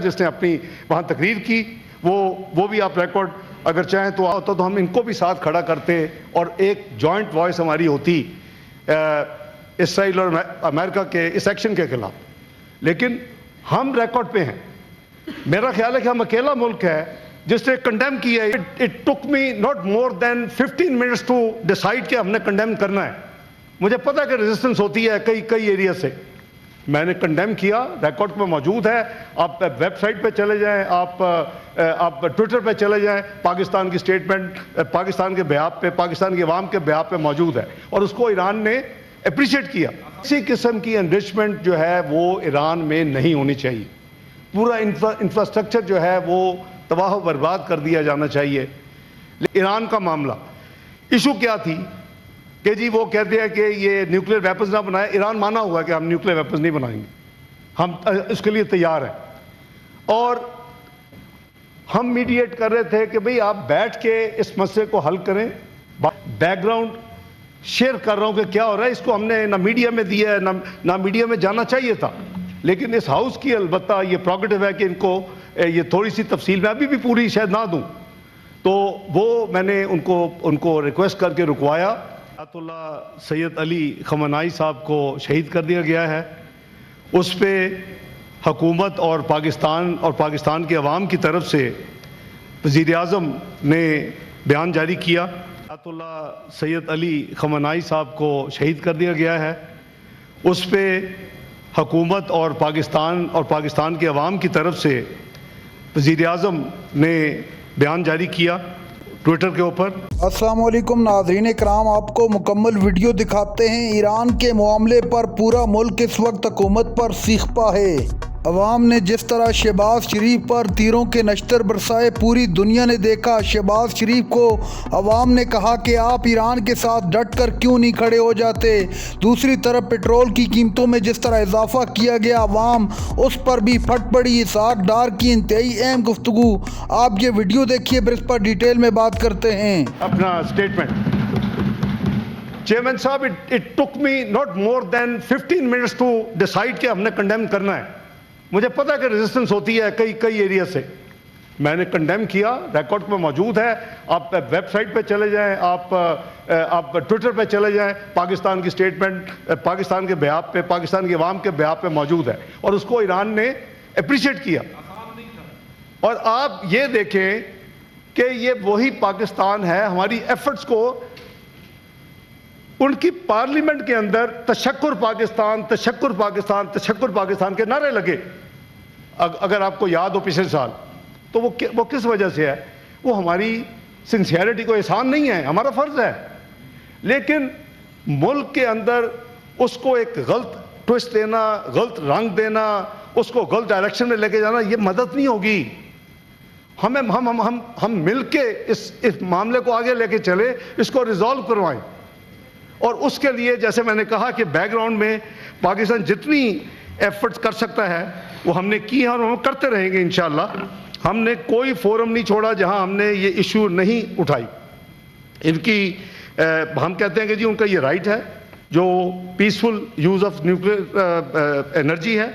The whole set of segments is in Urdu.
جس نے اپنی وہاں تقریر کی وہ بھی آپ ریکارڈ اگر چاہیں تو ہم ان کو بھی ساتھ کھڑا کرتے اور ایک جوائنٹ وائس ہماری ہوتی اسرائیل اور امریکہ کے اس ایکشن کے خلاف. لیکن ہم ریکارڈ پہ ہیں. میرا خیال ہے کہ ہم اکیلا ملک ہے جس نے کنڈیم کیا ہے. It take me not more than 15 minutes to decide کہ ہم نے کنڈیم کرنا ہے. مجھے پتا کہ ریزسٹنس ہوتی ہے کئی ایریا سے. میں نے کنڈیم کیا, ریکارڈ میں موجود ہے. آپ ویب سائٹ پہ چلے جائیں, آپ ٹویٹر پہ چلے جائیں, پاکستان کی سٹیٹمنٹ پاکستان کے بیان پہ, پاکستان کی عوام کے بیان پہ موجود ہے, اور اس کو ایران نے اپریشیٹ کیا. کسی قسم کی انرچمنٹ جو ہے وہ ایران میں نہیں ہونی چاہیے. پورا انفراسٹرکچر جو ہے وہ تباہ و برباد کر دیا جانا چاہیے. ایران کا معاملہ ایشو کیا تھی کہ جی وہ کہتے ہیں کہ یہ نیوکلیر ویپنز نہ بنائے. ایران مانا ہوا کہ ہم نیوکلیر ویپنز نہیں بنائیں گے, ہم اس کے لیے تیار ہیں. اور ہم میڈیٹ کر رہے تھے کہ بھئی آپ بیٹھ کے اس مسئلے کو حل کریں. بیک گراؤنڈ شیئر کر رہا ہوں کہ کیا ہو رہا ہے. اس کو ہم نے نہ میڈیا میں دیا ہے, نہ میڈیا میں جانا چاہیے تھا. لیکن اس ہاؤس کی البتہ یہ پروگیٹو ہے کہ ان کو یہ تھوڑی سی تفصیل میں ابھی بھی پوری شاید نہ دوں, تو وہ میں نے ان کو ریکویسٹ کر کے رکوایا. آیت اللہ سید علی خامنائی صاحب کو شہید کر دیا گیا ہے. اس پہ حکومت اور پاکستان کے عوام کی طرف سے وزیر اعظم نے بیان جاری کیا. آیت اللہ سید علی خامنائی صاحب کو شہید کر دیا گیا ہے. اس پہ حکومت اور پاکستان کے عوام کی طرف سے وزیر اعظم نے بیان جاری کیا ٹویٹر کے اوپر. السلام علیکم ناظرین کرام, آپ کو مکمل ویڈیو دکھاتے ہیں. ایران کے معاملے پر پورا ملک اس وقت حکومت پر سیخپا ہے. عوام نے جس طرح شہباز شریف پر تیروں کے نشتر برسائے, پوری دنیا نے دیکھا. شہباز شریف کو عوام نے کہا کہ آپ ایران کے ساتھ ڈٹ کر کیوں نہیں کھڑے ہو جاتے. دوسری طرف پٹرول کی قیمتوں میں جس طرح اضافہ کیا گیا, عوام اس پر بھی پھٹ پڑی. اسحاق ڈار کی انتہائی اہم گفتگو, آپ یہ ویڈیو دیکھیے, پھر اس پر ڈیٹیل میں بات کرتے ہیں. اپنا اسٹیٹمنٹ چیئرمین صاحب, it take me not more than 15 minutes to decide کہ ہم نے کنڈیم کرنا ہے. مجھے پتا کہ ریزسٹنس ہوتی ہے کئی ایریا سے. میں نے کنڈیم کیا, ریکارڈ میں موجود ہے. آپ ویب سائٹ پہ چلے جائیں, آپ ٹویٹر پہ چلے جائیں, پاکستان کی سٹیٹمنٹ پاکستان کے بیان پہ, پاکستان کی عوام کے بیان پہ موجود ہے, اور اس کو ایران نے اپریشیٹ کیا. اور آپ یہ دیکھیں کہ یہ وہی پاکستان ہے. ہماری ایفرٹس کو ان کی پارلیمنٹ کے اندر تشکر پاکستان, تشکر پاکستان, تشکر پاکستان کے نعرے لگے. اگر آپ کو یاد ہو پچھلے سال, تو وہ کس وجہ سے ہے؟ وہ ہماری سنسیئرٹی کو احسان نہیں ہے, ہمارا فرض ہے. لیکن ملک کے اندر اس کو ایک غلط ٹوسٹ دینا, غلط رنگ دینا, اس کو غلط ڈائریکشن میں لے کے جانا, یہ مدد نہیں ہوگی. ہم مل کے اس معاملے کو آگے لے کے چلے, اس کو ریزالو کروائیں. اور اس کے لیے جیسے میں نے کہا کہ بیک گراؤنڈ میں پاکستان جتنی ایفرٹس کر سکتا ہے وہ ہم نے کی ہیں, اور ہم کرتے رہیں گے انشاءاللہ. ہم نے کوئی فورم نہیں چھوڑا جہاں ہم نے یہ ایشو نہیں اٹھائی. ان کی ہم کہتے ہیں کہ جی ان کا یہ رائٹ ہے جو peaceful use of nuclear energy ہے.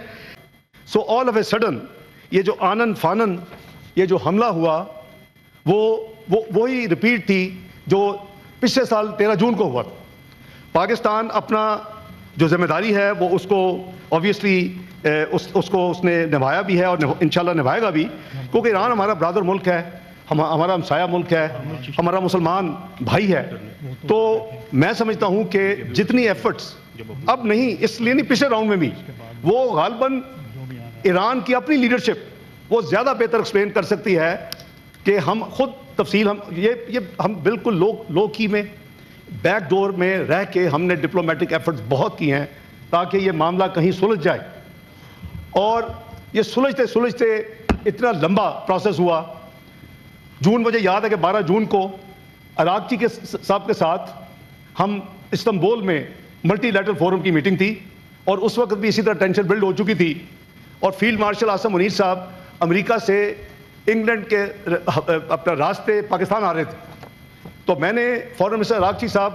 سو آل آف اے سڈن یہ جو آنن فانن یہ جو حملہ ہوا وہی ریپیٹ تھی جو پچھلے سال 13 جون کو ہوا تھا. پاکستان اپنا جو ذمہ داری ہے وہ اس کو اوبیسلی اس نے نبھایا بھی ہے, اور انشاءاللہ نبھائے گا بھی, کیونکہ ایران ہمارا برادر ملک ہے, ہمارا ہمسایہ ملک ہے, ہمارا مسلمان بھائی ہے. تو میں سمجھتا ہوں کہ جتنی ایفرٹس اب نہیں, اس لیے نہیں پچھلے راؤنڈ میں بھی, وہ غالباً ایران کی اپنی لیڈرشپ وہ زیادہ بہتر ایکسپلین کر سکتی ہے کہ ہم خود تفصیل ہم بالکل لو کی میں بیک ڈور میں رہ کے ہم نے ڈپلومیٹک ایفرٹس بہت کی ہیں تاکہ یہ معاملہ کہیں سلجھ جائے. اور یہ سلجھتے اتنا لمبا پروسیس ہوا. جون, مجھے یاد ہے کہ 12 جون کو عراقچی کے صاحب کے ساتھ ہم استنبول میں ملٹی لیٹرل فورم کی میٹنگ تھی, اور اس وقت بھی اسی طرح ٹینشن بلڈ ہو چکی تھی. اور فیلڈ مارشل عاصم منیر صاحب امریکہ سے انگلینڈ کے اپنا راستے پاکستان آ رہے تھے. تو میں نے فورن منسٹر عراقچی صاحب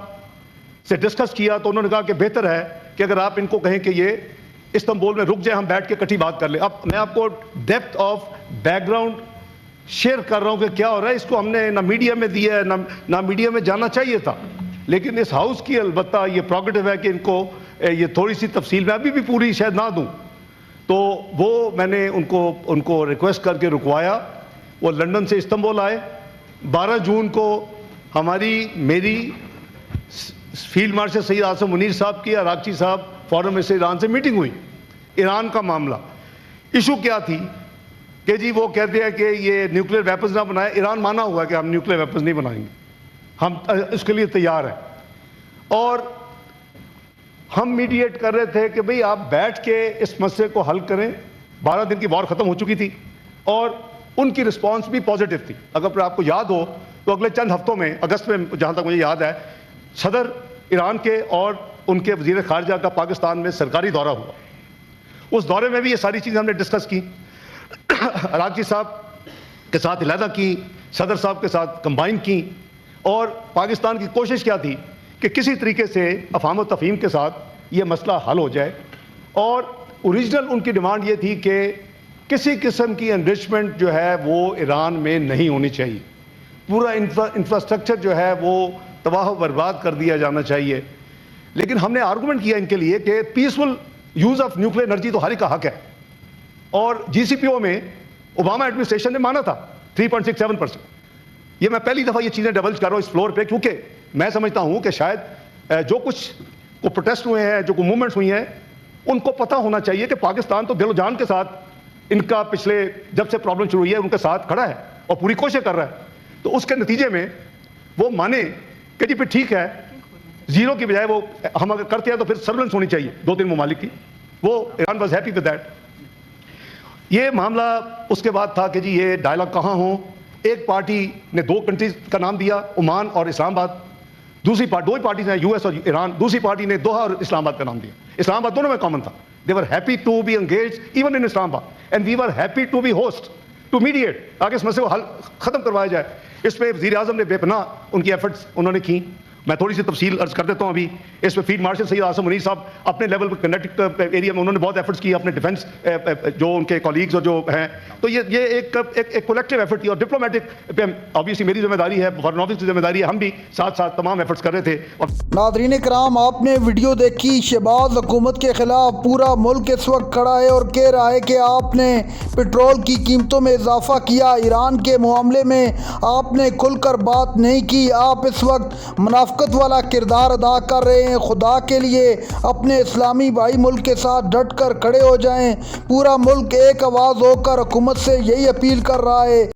سے ڈسکس کیا, تو انہوں نے کہا کہ بہتر ہے کہ اگر آپ ان کو کہیں کہ یہ استنبول میں رک جائیں, ہم بیٹھ کے کٹھی بات کر لیں. اب میں آپ کو depth of back ground share کر رہا ہوں کہ کیا ہو رہا ہے. اس کو ہم نے نہ میڈیا میں دیا ہے, نہ میڈیا میں جانا چاہیے تھا, لیکن اس ہاؤس کی البتہ یہ پروگیٹو ہے کہ ان کو یہ تھوڑی سی تفصیل میں ابھی بھی پوری شاید نہ دوں. تو وہ میں نے ان کو ریکویسٹ کر کے رکوایا. وہ لندن سے استنبول آئے. 12 جون کو میری فیلڈ مارشل سید آصم منیر صاحب کی, عراقچی صاحب فارن منسٹر ایران سے میٹنگ ہوئی. ایران کا معاملہ ایشو کیا تھی کہ جی وہ کہتے ہیں کہ یہ نیوکلیر ویپنز نہ بنائے. ایران مانا ہوا کہ ہم نیوکلیر ویپنز نہیں بنائیں گے, ہم اس کے لیے تیار ہیں. اور ہم میڈیٹ کر رہے تھے کہ بھئی آپ بیٹھ کے اس مسئلے کو حل کریں. 12 دن کی وار ختم ہو چکی تھی اور ان کی رسپانس بھی پازیٹیو تھی. اگر آپ کو یاد ہو تو اگلے چند ہفتوں میں, اگست میں جہاں تک مجھے یاد ہے, صدر ایران کے اور ان کے وزیر خارجہ کا پاکستان میں سرکاری دورہ ہوا. اس دورے میں بھی یہ ساری چیزیں ہم نے ڈسکس کی, عراقچی صاحب کے ساتھ علیحدہ کی, صدر صاحب کے ساتھ کمبائن کی. اور پاکستان کی کوشش کیا تھی کہ کسی طریقے سے افہام و تفہیم کے ساتھ یہ مسئلہ حل ہو جائے. اور اوریجنل ان کی ڈیمانڈ یہ تھی کہ کسی قسم کی انریچمنٹ جو ہے وہ ایران میں نہیں ہونی چاہیے. پورا انفراسٹرکچر جو ہے وہ تباہ و برباد کر دیا جانا چاہیے. لیکن ہم نے آرگومنٹ کیا ان کے لیے کہ peaceful use of nuclear energy تو ہر ایک کا حق ہے. اور جی سی پی او میں اوباما ایڈمنسٹریشن نے مانا تھا 3.67%. یہ میں پہلی دفعہ یہ چیزیں ڈبلج کر رہا ہوں اس فلور پہ, کیونکہ میں سمجھتا ہوں کہ شاید جو کچھ کو پروٹیسٹ ہوئے ہیں, جو موومنٹس ہوئی ہیں, ان کو پتہ ہونا چاہیے کہ پاکستان تو دل و جان کے ساتھ ان کا پچھلے جب سے پرابلم شروع ہوئی ہے ان کے ساتھ کھڑا ہے اور پوری کوشش کر رہا ہے. تو اس کے نتیجے میں وہ مانے کہ جی پھر ٹھیک ہے, زیرو کی بجائے وہ ہم اگر کرتے ہیں تو پھر سرولنس ہونی چاہیے 2-3 ممالک کی. وہ Iran was happy with that. یہ معاملہ اس کے بعد تھا کہ جی یہ ڈائلاگ کہاں ہوں. ایک پارٹی نے 2 کنٹریز کا نام دیا, عمان اور اسلام آباد. دوسری دو ہی پارٹیز ہیں, یو ایس اور ایران. دوسری پارٹی نے دوحہ اور اسلام آباد کا نام دیا. اسلام آباد دونوں میں کامن تھا. They were happy to be engaged even in Islamabad, and we were happy to be host, to mediate. آگے اس مسئلے کو حل ختم کروایا جائے. اس پہ وزیر اعظم نے بے پناہ ان کی ایفرٹس انہوں نے کی. میں تھوڑی سی تفصیل عرض کر دیتا ہوں ابھی. اس پہ فیلڈ مارشل سید آصم منیر صاحب اپنے لیول پہ کنیکٹک ایریا میں انہوں نے بہت ایفرٹس کی, اپنے ڈیفنس جو ان کے کولیگز اور جو ہیں. تو یہ ایک کولیکٹیو ایفرٹ تھی. اور ڈپلومیٹک پہ obviously میری ذمہ داری ہے, فارن آفس کی ذمہ داری ہے, ہم بھی ساتھ ساتھ تمام ایفرٹس کر رہے تھے. ناظرین کرام, آپ نے ویڈیو دیکھی. شہباز حکومت کے خلاف پورا ملک اس وقت کھڑا ہے اور کہہ رہا ہے کہ آپ نے پٹرول کی قیمتوں میں اضافہ کیا, ایران کے معاملے میں آپ نے کھل کر بات نہیں کی, آپ اس وقت منافقت والا کردار ادا کر رہے ہیں. خدا کے لیے اپنے اسلامی بھائی ملک کے ساتھ ڈٹ کر کھڑے ہو جائیں. پورا ملک ایک آواز ہو کر حکومت سے یہی اپیل کر رہا ہے.